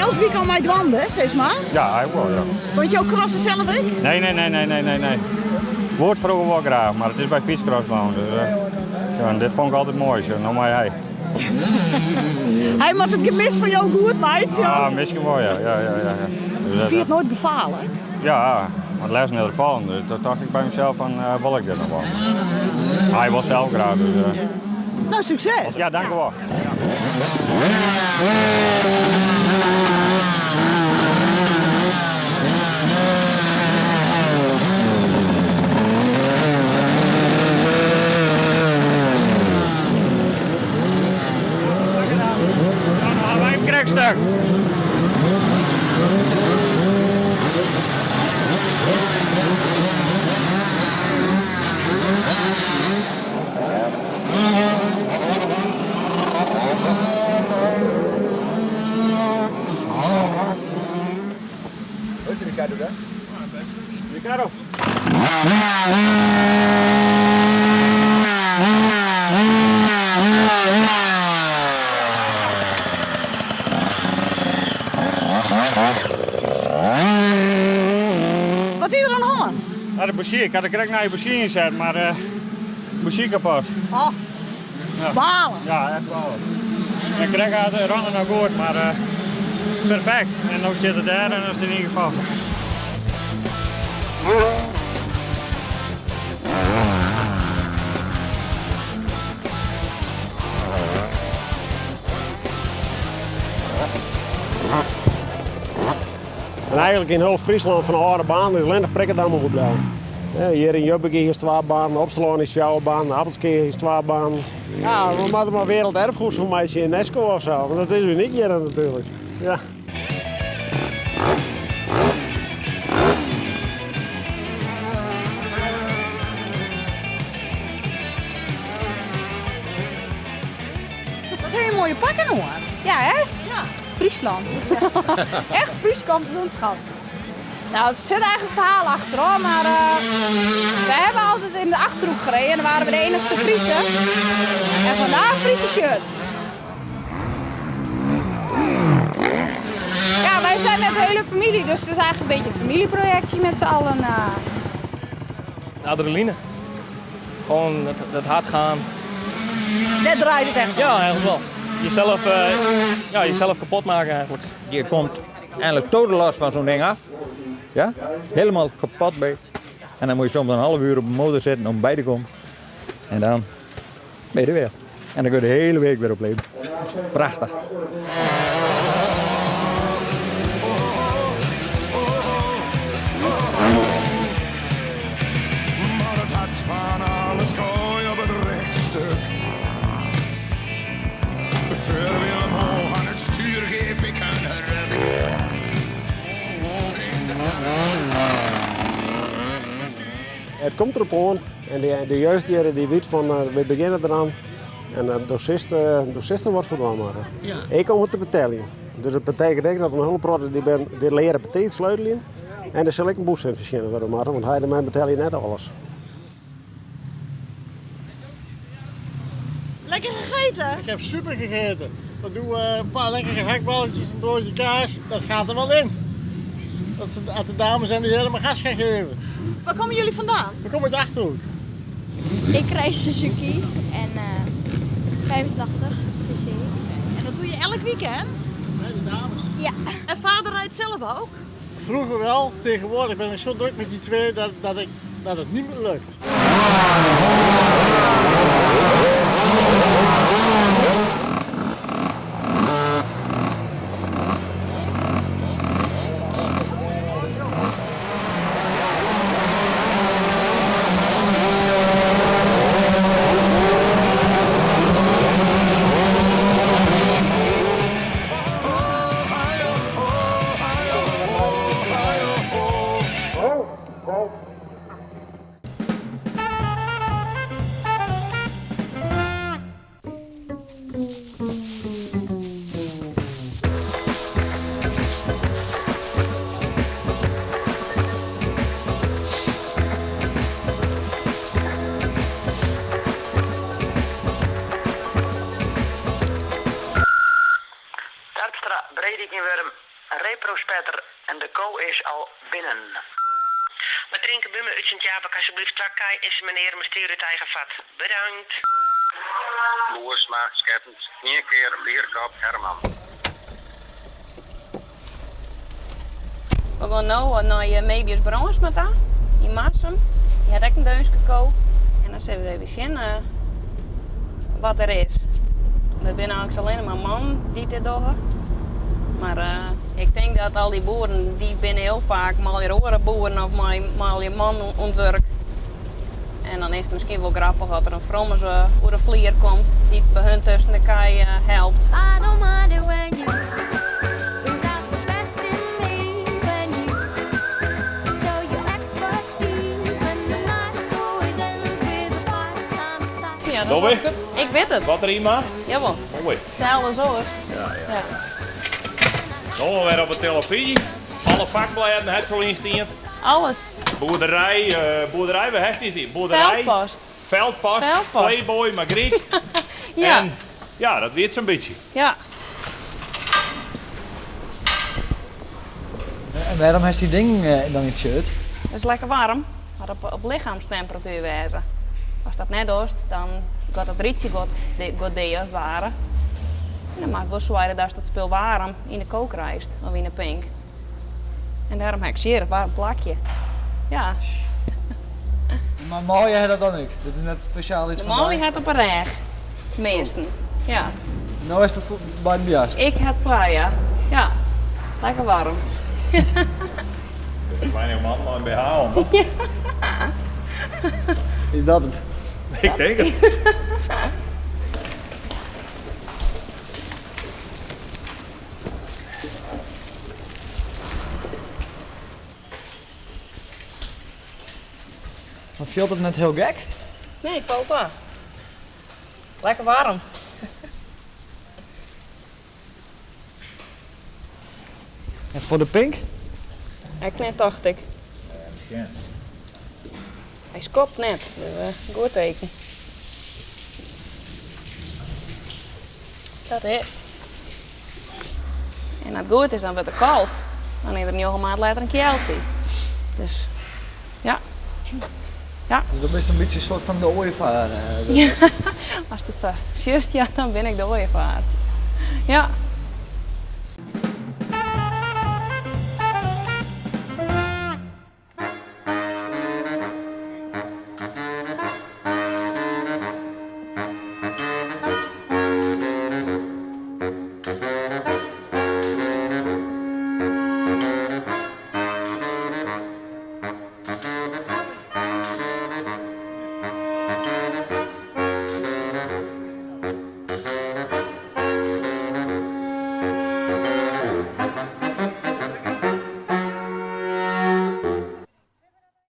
elk weekend met wandelen, zeg maar? Ja, ik wel, ja. Vond je ook crossen zelf ook? Nee. Woord vroeger wel graag, maar het is bij fietscrossbaan. Dus, zo, en dit vond ik altijd mooi, zo. Nou maar hij. Hij had het gemis van jou goed, meid. Ja, misschien wel, ja. Dus, Vind je het nooit gevaarlijk? ja, het les net vallen. Dus toen dacht ik bij mezelf van, wil ik dit nog wel? Hij wil zelf graag, dus... Nou, succes. Ja, dank u wel. Krekstuk. Wat is die Ricardo daar? Ricardo. Wat is er aan de hand? Ja, de bougie. Ik had er direct naar je bougie ingezet, maar de bougie kapot. Oh, Ja. balen. Ja, echt wel. Ik kreeg de randen nog goed, maar perfect. En nu zit het daar en dat is het in ieder geval. En eigenlijk in heel Friesland van de oude baan, is alleen nog prikken allemaal goed blijven. Ja, hier in Jubbeke is 2 banen, Opstelon is 4 banen, Appelskee is 2 banen. Ja, we moeten maar werelderfgoed voor mij in UNESCO of zo, want dat is uniek hier natuurlijk. Ja. Wat heb je een mooie pakken hoor. Ja, hè? Ja. Friesland. Echt Fries kampioenschap. Nou, het zit eigenlijk een verhaal achter hoor, maar we hebben altijd in de Achterhoek gereden en dan waren we de enigste Friesen. En vandaag Friese shirts. Ja, wij zijn met de hele familie, dus het is eigenlijk een beetje een familieprojectje met z'n allen. Adrenaline. Gewoon het hard gaan. Net draait het echt. Ja, eigenlijk wel. Jezelf kapot maken eigenlijk. Je komt eigenlijk totaal los van zo'n ding af. Ja? Helemaal kapot bij. En dan moet je soms een half uur op de motor zitten om bij te komen. En dan ben je er weer. En dan kun je de hele week weer opleven. Prachtig. Maar het hart van alles gooi op het rechte stuk. Het vuur weer omhoog aan het stuur geef ik een ruk. Het komt erop aan en de jeugd hier die weet van we beginnen eraan en de docisten wordt verdwenen. Ja. Ik kom het te betalen. Dus het betekent ook dat een hulpproduct die leren meteen sleutelen en dan zal ik een boes in verzinnen worden, want hij de mij betaal je net alles. Lekker gegeten? Ik heb super gegeten. Dan doen we een paar lekkere hakballetjes, een broodje kaas. Dat gaat er wel in. Dat ze aan de dames en de heren maar gas gaan geven. Waar komen jullie vandaan? We komen uit de Achterhoek. Ik rijd Suzuki en 85 cc. En dat doe je elk weekend? Nee, de dames. Ja. En vader rijdt zelf ook? Vroeger wel, tegenwoordig ben ik zo druk met die twee dat het niet meer lukt. Terpstra, Breiding in Wurm. Een reprospetter en de ko is al binnen. Maar drinken bij me uit Sint-Jabek alsjeblieft 2 kai is meneer mijn stuur het eigen vat. Bedankt. Boersma, scheppend, 1 keer bierkop Herman. We gaan nu naar Mebius Brandsmata in Marsum. Die had ook een deusje gekocht. En dan zullen we even zien wat er is. Er zijn eigenlijk alleen maar mannen die dit doen. Maar ik denk dat al die boeren, die binnen heel vaak mal je oren boeren of mal je man ontwerp. En dan is het misschien wel grappig dat er een vromme hoe de vlier komt die bij hun tussen de kei helpt. I don't mind it when you bring out the best in me, when you show your expertise, when the night always ends with a fight. Ja, Dat wist het? Ik weet het. Wat er iemand? Jawel. Mooi. Hetzelfde soort. Ja. Dan weer op de televisie. Alle vakbladen, het zo instinct. Alles. Boerderij, waar heeft hij zin? Boerderij. Veldpost. Playboy, Magriek. Ja. En ja, dat weet zo'n beetje. Ja. En waarom heeft die ding dan niet shirt? Het is lekker warm, maar op lichaamstemperatuur wezen. Als dat net doet, dan gaat het rietje goed als waren. En dan maakt het wel zwaar dat het spul warm in de kook rijst of in de pink. En daarom heb ik zeer een warm plakje. Ja. Maar mooi had dat dan ook. Dit is net speciaal iets De van Molly mij. had op een reg. Meesten. Ja. Nou is dat bij de biast. Ik had vrij, ja. Ja. Lekker warm. Mijn man maar een BH om. Ja. Is dat het? Ik denk het. Maar viel het net heel gek? Nee, valt aan. Lekker warm. En voor de pink? Ik net dacht ik. Ja. Hij skopt net, dus goed teken. Dat is het. En als het goed is, dan wordt de kalf. Dan is er niet maand later een keeltje. Dus ja. Ja. Dus dat is een beetje een soort van de ooievaar. Ja. Als het zo juist, ja, dan ben ik de ooievaar. Ja.